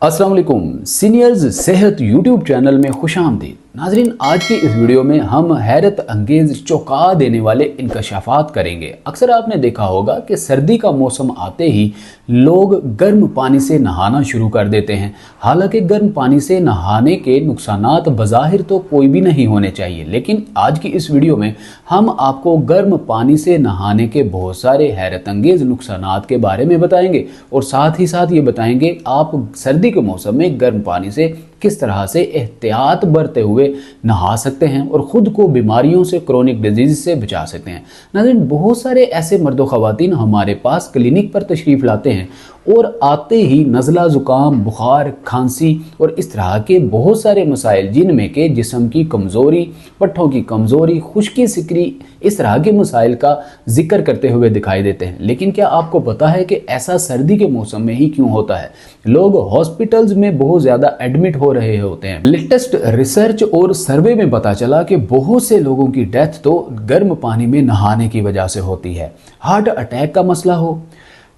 अस्सलाम वालेकुम। सीनियर्स सेहत यूट्यूब चैनल में खुशामदीद। नाजरीन, आज की इस वीडियो में हम हैरत अंगेज चौंका देने वाले इंकशाफात करेंगे। अक्सर आपने देखा होगा कि सर्दी का मौसम आते ही लोग गर्म पानी से नहाना शुरू कर देते हैं। हालांकि गर्म पानी से नहाने के नुकसानात बज़ाहिर तो कोई भी नहीं होने चाहिए, लेकिन आज की इस वीडियो में हम आपको गर्म पानी से नहाने के बहुत सारे हैरत अंगेज नुकसानात के बारे में बताएंगे और साथ ही साथ ये बताएंगे आप सर्दी के मौसम में गर्म पानी से किस तरह से एहतियात बरते हुए नहा सकते हैं और ख़ुद को बीमारियों से, क्रोनिक डिजीज से बचा सकते हैं। नाज़रीन, बहुत सारे ऐसे मर्द व ख़वातीन हमारे पास क्लिनिक पर तशरीफ़ लाते हैं और आते ही नज़ला, ज़ुकाम, बुखार, खांसी और इस तरह के बहुत सारे मसाइल, जिनमें के जिस्म की कमज़ोरी, पट्ठों की कमज़ोरी, खुश्की, सिकरी, इस तरह के मसाइल का जिक्र करते हुए दिखाई देते हैं। लेकिन क्या आपको पता है कि ऐसा सर्दी के मौसम में ही क्यों होता है? लोग हॉस्पिटल्स में बहुत ज़्यादा एडमिट हो रहे होते हैं। लेटेस्ट रिसर्च और सर्वे में पता चला कि बहुत से लोगों की डेथ तो गर्म पानी में नहाने की वजह से होती है। हार्ट अटैक का मसला हो,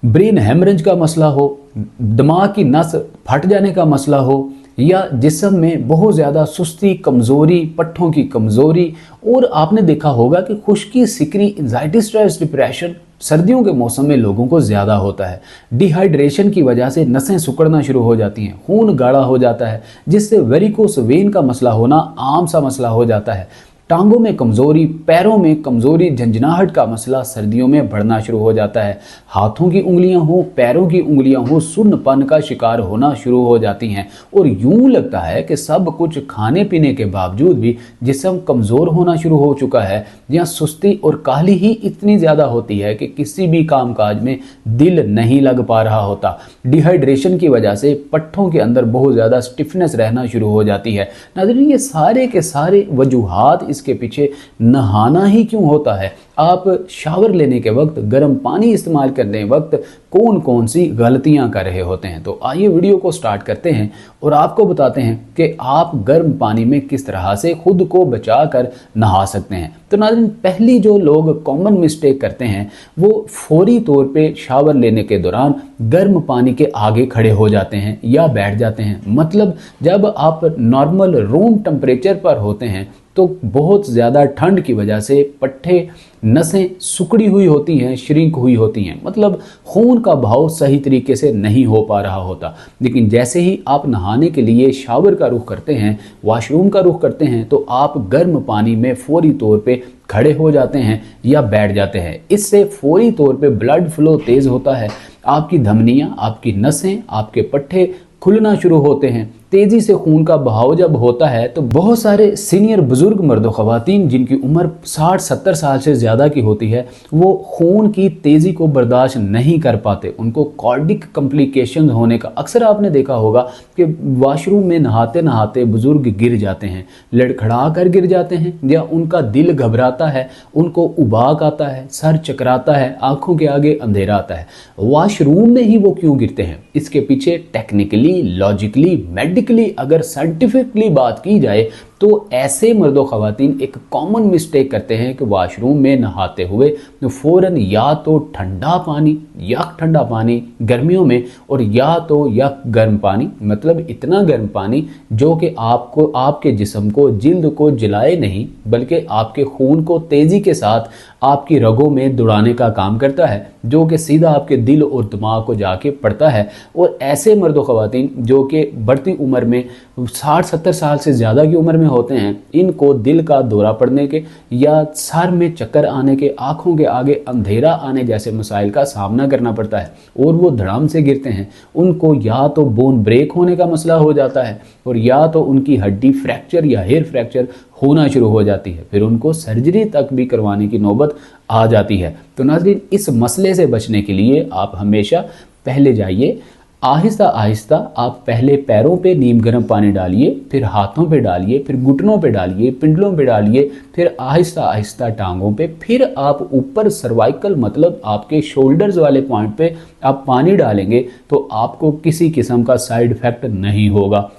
ब्रेन हेमरेज का मसला हो, दिमाग की नस फट जाने का मसला हो, या जिस्म में बहुत ज़्यादा सुस्ती, कमज़ोरी, पट्ठों की कमज़ोरी, और आपने देखा होगा कि खुश्की, सिकरी, एंजाइटी, स्ट्रेस, डिप्रेशन सर्दियों के मौसम में लोगों को ज़्यादा होता है। डिहाइड्रेशन की वजह से नसें सिकुड़ना शुरू हो जाती हैं, खून गाढ़ा हो जाता है, जिससे वेरिकोस वेन का मसला होना आम सा मसला हो जाता है। टांगों में कमज़ोरी, पैरों में कमज़ोरी, झंझनाहट का मसला सर्दियों में बढ़ना शुरू हो जाता है। हाथों की उंगलियां हो, पैरों की उंगलियां हो, सुन्नपन का शिकार होना शुरू हो जाती हैं और यूं लगता है कि सब कुछ खाने पीने के बावजूद भी जिस्म कमज़ोर होना शुरू हो चुका है, या सुस्ती और काहली ही इतनी ज़्यादा होती है कि किसी भी काम काज में दिल नहीं लग पा रहा होता। डिहाइड्रेशन की वजह से पट्ठों के अंदर बहुत ज़्यादा स्टिफनेस रहना शुरू हो जाती है। नाज़रीन, ये सारे के सारे वजूहात इसके पीछे नहाना ही क्यों होता है। आप शावर लेने के वक्त, गर्म पानी इस्तेमाल करने वक्त कौन कौन सी गलतियां कर रहे होते हैं? तो आइए वीडियो को स्टार्ट करते हैं और आपको बताते हैं कि आप गर्म पानी में किस तरह से खुद को बचा कर नहा सकते हैं। तो नाज़रीन, पहली जो लोग कॉमन मिस्टेक करते हैं वो फौरी तौर पे शावर लेने के दौरान गर्म पानी के आगे खड़े हो जाते हैं या बैठ जाते हैं। मतलब जब आप नॉर्मल रूम टेम्परेचर पर होते हैं तो बहुत ज़्यादा ठंड की वजह से पट्ठे, नसें सुकड़ी हुई होती हैं, श्रिंक हुई होती हैं, मतलब खून का बहाव सही तरीके से नहीं हो पा रहा होता। लेकिन जैसे ही आप नहाने के लिए शावर का रुख करते हैं, वॉशरूम का रुख करते हैं, तो आप गर्म पानी में फौरी तौर पे खड़े हो जाते हैं या बैठ जाते हैं। इससे फौरी तौर पे ब्लड फ्लो तेज़ होता है, आपकी धमनियाँ, आपकी नसें, आपके पट्ठे खुलना शुरू होते हैं। तेज़ी से खून का बहाव जब होता है तो बहुत सारे सीनियर बुजुर्ग मर्द व ख़वातीन जिनकी उम्र 60-70 साल से ज़्यादा की होती है, वो खून की तेज़ी को बर्दाश्त नहीं कर पाते। उनको कार्डिक कॉम्प्लिकेशन होने का, अक्सर आपने देखा होगा कि वॉशरूम में नहाते नहाते बुजुर्ग गिर जाते हैं, लड़खड़ा कर गिर जाते हैं, या उनका दिल घबराता है, उनको उबाक आता है, सर चकराता है, आंखों के आगे अंधेरा आता है। वॉशरूम में ही वो क्यों गिरते हैं? इसके पीछे टेक्निकली, लॉजिकली, मेडिकली, अगर साइंटिफिकली बात की जाए तो ऐसे मर्दों ख़वातीन एक कॉमन मिस्टेक करते हैं कि वॉशरूम में नहाते हुए फ़ौरन या तो ठंडा पानी, यक ठंडा पानी गर्मियों में, और या तो यक गर्म पानी, मतलब इतना गर्म पानी जो कि आपको, आपके जिस्म को, जिल्द को जलाए नहीं, बल्कि आपके खून को तेज़ी के साथ आपकी रगों में दौड़ाने का काम करता है, जो कि सीधा आपके दिल और दिमाग को जाके पड़ता है। और ऐसे मर्द ख़वातीन जो कि बढ़ती उम्र में 60-70 साल से ज़्यादा की उम्र में होते हैं, इनको दिल का दौरा पड़ने के या सर में चक्कर आने के, आँखों के आगे अंधेरा आने जैसे मसाइल का सामना करना पड़ता है और वो धड़ाम से गिरते हैं। उनको या तो बोन ब्रेक होने का मसला हो जाता है और या तो उनकी हड्डी फ्रैक्चर या हेयर फ्रैक्चर होना शुरू हो जाती है, फिर उनको सर्जरी तक भी करवाने की नौबत आ जाती है। तो नाज़रीन, इस मसले से बचने के लिए आप हमेशा पहले जाइए, आहिस्ता आहिस्ता आप पहले पैरों पे नीम गर्म पानी डालिए, फिर हाथों पे डालिए, फिर घुटनों पे डालिए, पिंडलों पे डालिए, फिर आहिस्ता आहिस्ता टांगों पे, फिर आप ऊपर सर्वाइकल, मतलब आपके शोल्डर्स वाले पॉइंट पे आप पानी डालेंगे तो आपको किसी किस्म का साइड इफ़ेक्ट नहीं होगा।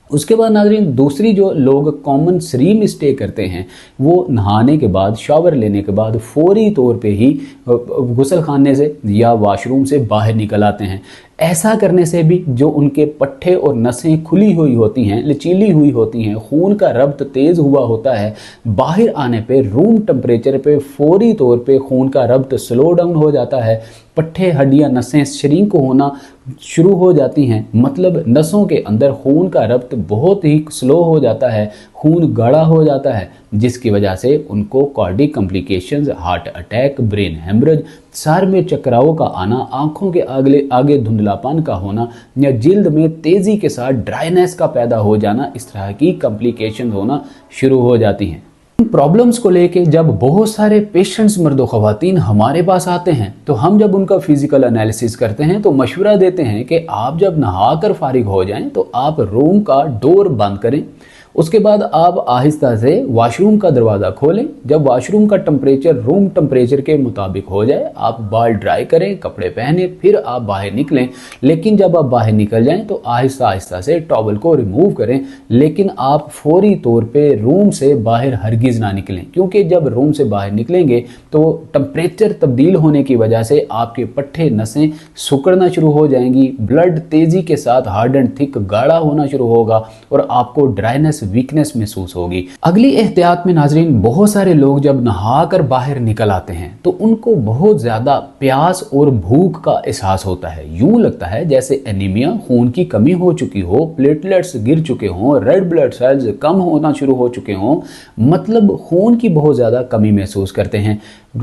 उसके बाद नाज़रीन, दूसरी जो लोग कॉमन सरी मिस्टेक करते हैं वो नहाने के बाद, शावर लेने के बाद फौरी तौर पे ही गुसल खाने से या वॉशरूम से बाहर निकल आते हैं। ऐसा करने से भी जो उनके पट्टे और नसें खुली हुई होती हैं, लचीली हुई होती हैं, खून का रब्त तेज़ हुआ होता है, बाहर आने पे रूम टेम्परेचर पे फौरी तौर पे खून का रब्त स्लो डाउन हो जाता है, पट्टे हड्डियां नसें श्रिंक होना शुरू हो जाती हैं। मतलब नसों के अंदर खून का रब्त बहुत ही स्लो हो जाता है, खून गाढ़ा हो जाता है, जिसकी वजह से उनको cardiac complications, heart attack, brain haemorrhage, सर में चक्रावों का आना, आंखों के आगे धुंधलापन का होना या जिल्द में तेज़ी के साथ ड्राइनेस का पैदा हो जाना, इस तरह की कॉम्प्लिकेशंस होना शुरू हो जाती हैं। इन प्रॉब्लम्स को लेके जब बहुत सारे पेशेंट्स मर्द ख़वातीन हमारे पास आते हैं तो हम जब उनका फिजिकल एनालिसिस करते हैं तो मशवरा देते हैं कि आप जब नहा कर फारिग हो जाएं तो आप रूम का डोर बंद करें, उसके बाद आप आहिस्ता से वॉशरूम का दरवाज़ा खोलें। जब वॉशरूम का टेम्परेचर रूम टेम्परेचर के मुताबिक हो जाए आप बाल ड्राई करें, कपड़े पहने, फिर आप बाहर निकलें। लेकिन जब आप बाहर निकल जाएं तो आहिस्ता आहिस्ता से टॉवल को रिमूव करें, लेकिन आप फौरी तौर पे रूम से बाहर हरगिज़ ना निकलें, क्योंकि जब रूम से बाहर निकलेंगे तो टेम्परेचर तब्दील होने की वजह से आपके पट्टे नसें सिकुड़ना शुरू हो जाएंगी, ब्लड तेज़ी के साथ हार्ड एंड थिक गाढ़ा होना शुरू होगा और आपको ड्राइनेस, वीकनेस महसूस होगी। अगली एहतियात में नाजरीन, बहुत सारे लोग जब नहाकर बाहर निकल आते हैं तो उनको बहुत ज़्यादा प्यास और भूख का एहसास होता है। यूं लगता है जैसे एनीमिया, खून की कमी हो चुकी हो, प्लेटलेट्स गिर चुके हों, रेड ब्लड सेल्स कम होना शुरू हो चुके हों, मतलब खून की बहुत ज़्यादा कमी महसूस करते हैं।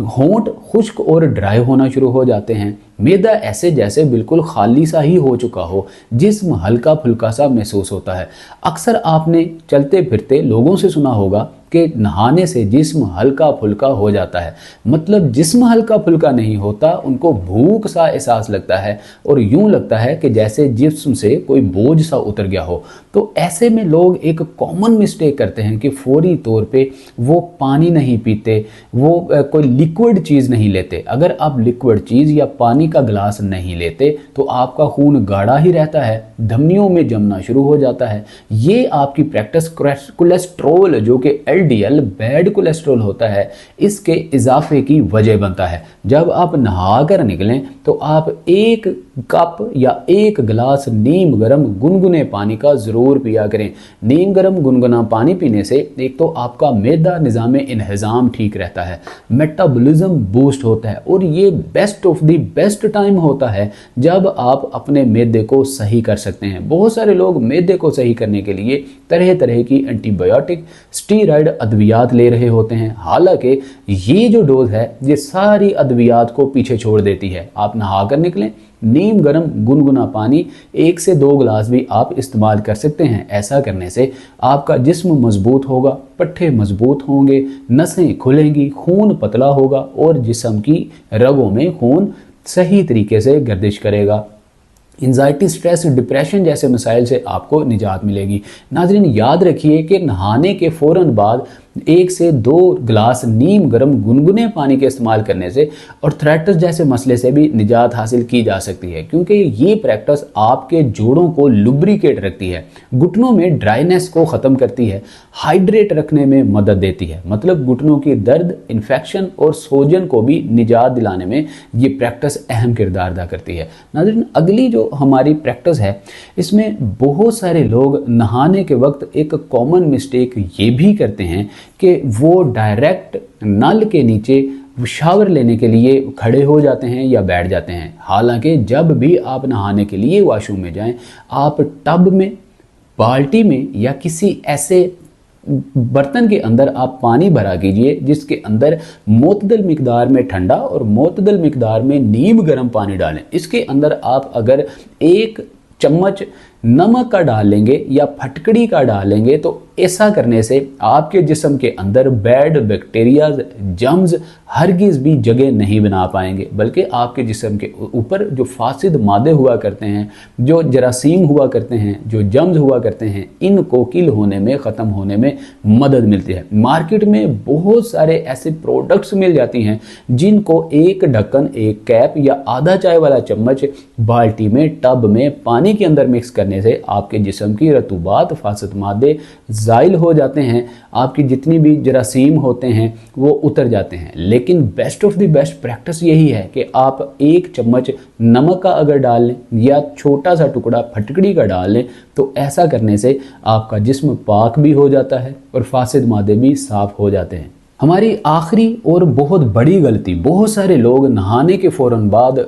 होंठ खुश्क और ड्राई होना शुरू हो जाते हैं, मैदा ऐसे जैसे बिल्कुल खाली सा ही हो चुका हो, जिस्म हल्का फुल्का सा महसूस होता है। अक्सर आपने चलते फिरते लोगों से सुना होगा कि नहाने से जिस्म हल्का फुल्का हो जाता है। मतलब जिस्म हल्का फुल्का नहीं होता, उनको भूख सा एहसास लगता है और यूं लगता है कि जैसे जिस्म से कोई बोझ सा उतर गया हो। तो ऐसे में लोग एक कॉमन मिस्टेक करते हैं कि फौरी तौर पे वो पानी नहीं पीते, वो कोई लिक्विड चीज़ नहीं लेते। अगर आप लिक्विड चीज़ या पानी का गिलास नहीं लेते तो आपका खून गाढ़ा ही रहता है, धमनियों में जमना शुरू हो जाता है। ये आपकी प्रैक्टिस कोलेस्ट्रोल, जो कि LDL बैड कोलेस्ट्रोल होता है, इसके इजाफे की वजह बनता है। जब आप नहा कर निकलें तो आप 1 कप या 1 गिलास नीम गर्म गुनगुने पानी का ज़रूर पिया करें। नीम गर्म गुनगुना पानी पीने से एक तो आपका मैदा निज़ाम इंहिज़ाम ठीक रहता है, मेटाबॉलिज्म बूस्ट होता है और ये best of the best time होता है जब आप अपने मैदे को सही कर सकते हैं। बहुत सारे लोग मैदे को सही करने के लिए तरह तरह की एंटीबायोटिक, स्टीरॉयड अद्वियात ले रहे होते हैं। हालांकि ये जो डोज है ये सारी अद्वियात को पीछे छोड़ देती है। आप नहा कर निकलें, नीम गर्म गुनगुना पानी 1 से 2 गिलास भी आप इस्तेमाल कर सकते हैं। ऐसा करने से आपका जिस्म मजबूत होगा, पट्टे मजबूत होंगे, नसें खुलेंगी, खून पतला होगा और जिस्म की रगों में खून सही तरीके से गर्दिश करेगा। एंजाइटी, स्ट्रेस, डिप्रेशन जैसे मसाइल से आपको निजात मिलेगी। नाजरीन याद रखिए कि नहाने के फ़ौरन बाद 1 से 2 गिलास नीम गर्म गुनगुने पानी के इस्तेमाल करने से आर्थराइटिस जैसे मसले से भी निजात हासिल की जा सकती है, क्योंकि ये प्रैक्टिस आपके जोड़ों को लुब्रिकेट रखती है, घुटनों में ड्राइनेस को ख़त्म करती है, हाइड्रेट रखने में मदद देती है। मतलब घुटनों की दर्द, इन्फेक्शन और सोजन को भी निजात दिलाने में ये प्रैक्टिस अहम किरदार अदा करती है। नाज़रीन अगली जो हमारी प्रैक्टिस है, इसमें बहुत सारे लोग नहाने के वक्त एक कॉमन मिस्टेक ये भी करते हैं कि वो डायरेक्ट नल के नीचे शावर लेने के लिए खड़े हो जाते हैं या बैठ जाते हैं। हालांकि जब भी आप नहाने के लिए वॉशरूम में जाएं, आप टब में, बाल्टी में या किसी ऐसे बर्तन के अंदर आप पानी भरा कीजिए जिसके अंदर मोतदल मिकदार में ठंडा और मोतदल मिकदार में नीम गर्म पानी डालें। इसके अंदर आप अगर 1 चम्मच नमक का डालेंगे या फटकड़ी का डालेंगे तो ऐसा करने से आपके जिस्म के अंदर बैड बैक्टीरिया, जम्स हरगिज़ भी जगह नहीं बना पाएंगे, बल्कि आपके जिस्म के ऊपर जो फासिद मादे हुआ करते हैं, जो जरासीम हुआ करते हैं, जो जम्स हुआ करते हैं, इनको किल होने में, ख़त्म होने में मदद मिलती है। मार्केट में बहुत सारे ऐसे प्रोडक्ट्स मिल जाती हैं जिनको 1 ढक्कन, 1 कैप या आधा चाय वाला चम्मच बाल्टी में, टब में पानी के अंदर मिक्स करने से आपके जिस्म की रतूबात, फासिद मादे, ज़ाइल हो जाते हैं, आपकी जितनी भी जरासीम होते हैं वो उतर जाते हैं। लेकिन best of the best practice यही है कि आप 1 चम्मच नमक का अगर डाल लें या छोटा सा टुकड़ा फटकड़ी का डाल लें, तो ऐसा करने से आपका जिस्म पाक भी हो जाता है और फासिद मादे भी साफ़ हो जाते हैं। हमारी आखिरी और बहुत बड़ी गलती, बहुत सारे लोग नहाने के फ़ौरन बाद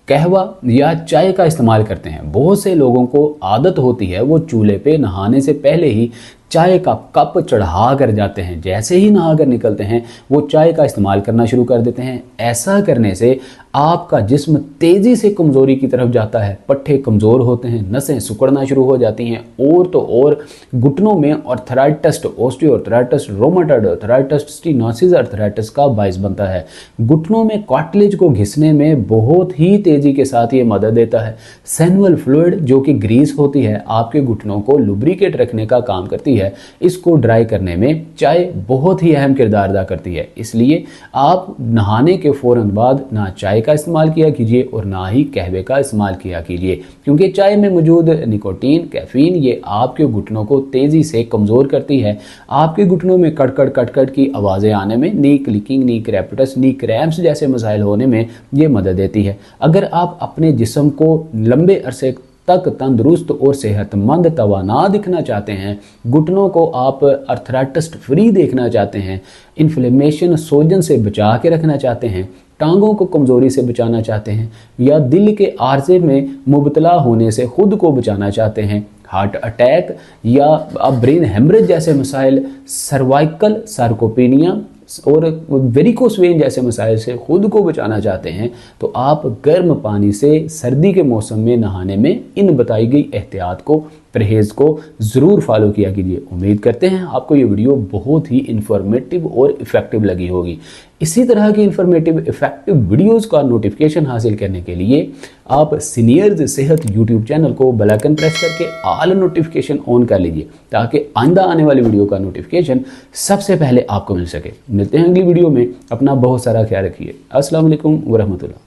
कहवा या चाय का इस्तेमाल करते हैं। बहुत से लोगों को आदत होती है वो चूल्हे पे नहाने से पहले ही चाय का कप चढ़ा कर जाते हैं, जैसे ही नहा कर निकलते हैं वो चाय का इस्तेमाल करना शुरू कर देते हैं। ऐसा करने से आपका जिस्म तेज़ी से कमज़ोरी की तरफ जाता है, पट्टे कमज़ोर होते हैं, नसें सिकुड़ना शुरू हो जाती हैं और तो और घुटनों में arthritis, osteoarthritis, rheumatoid arthritis, stenosis arthritis का बायस बनता है। घुटनों में कार्टिलेज को घिसने में बहुत ही तेज़ी के साथ ये मदद देता है। सैनुअल फ्लूइड जो कि ग्रीस होती है, आपके घुटनों को लुब्रिकेट रखने का काम करती है। इसको ड्राई करने में चाय बहुत ही अहम किरदार अदा करती है। इसलिए आप नहाने के फौरन बाद ना चाय का इस्तेमाल किया कीजिए और ना ही कहवे का इस्तेमाल किया कीजिए, क्योंकि चाय में मौजूद निकोटीन, कैफीन ये आपके घुटनों को तेज़ी से कमज़ोर करती है। आपके घुटनों में कड़कड़ कड़कड़ की आवाज़ें आने में, नी क्लिकिंग, नी क्रैपिटस, नी क्रैम्प्स जैसे मसाइल होने में ये मदद देती है। अगर आप अपने जिस्म को लंबे अरसे तक तंदुरुस्त और सेहतमंद तवाना दिखना चाहते हैं, घुटनों को आप अर्थराइटिस फ्री देखना चाहते हैं, इन्फ्लेमेशन सोजन से बचा के रखना चाहते हैं, टांगों को कमज़ोरी से बचाना चाहते हैं या दिल के आर्जे में मुबतला होने से खुद को बचाना चाहते हैं, हार्ट अटैक या ब्रेन हेमरेज जैसे मसाइल, सर्वाइकल सार्कोपेनिया और वेरिकोस वेन जैसे मसाइल से खुद को बचाना चाहते हैं, तो आप गर्म पानी से सर्दी के मौसम में नहाने में इन बताई गई एहतियात को, परहेज़ को ज़रूर फॉलो किया कीजिए। उम्मीद करते हैं आपको ये वीडियो बहुत ही इन्फॉर्मेटिव और इफ़ेक्टिव लगी होगी। इसी तरह की इन्फॉर्मेटिव इफ़ेक्टिव वीडियोज़ का नोटिफिकेशन हासिल करने के लिए आप सीनियर्स सेहत यूट्यूब चैनल को बेल आइकन प्रेस करके ऑल नोटिफिकेशन ऑन कर लीजिए, ताकि आइंदा आने वाली वीडियो का नोटिफिकेशन सबसे पहले आपको मिल सके। मिलते हैं अगली वीडियो में। अपना बहुत सारा ख्याल रखिए। अस्सलाम वालेकुम व रहमतुल्लाह।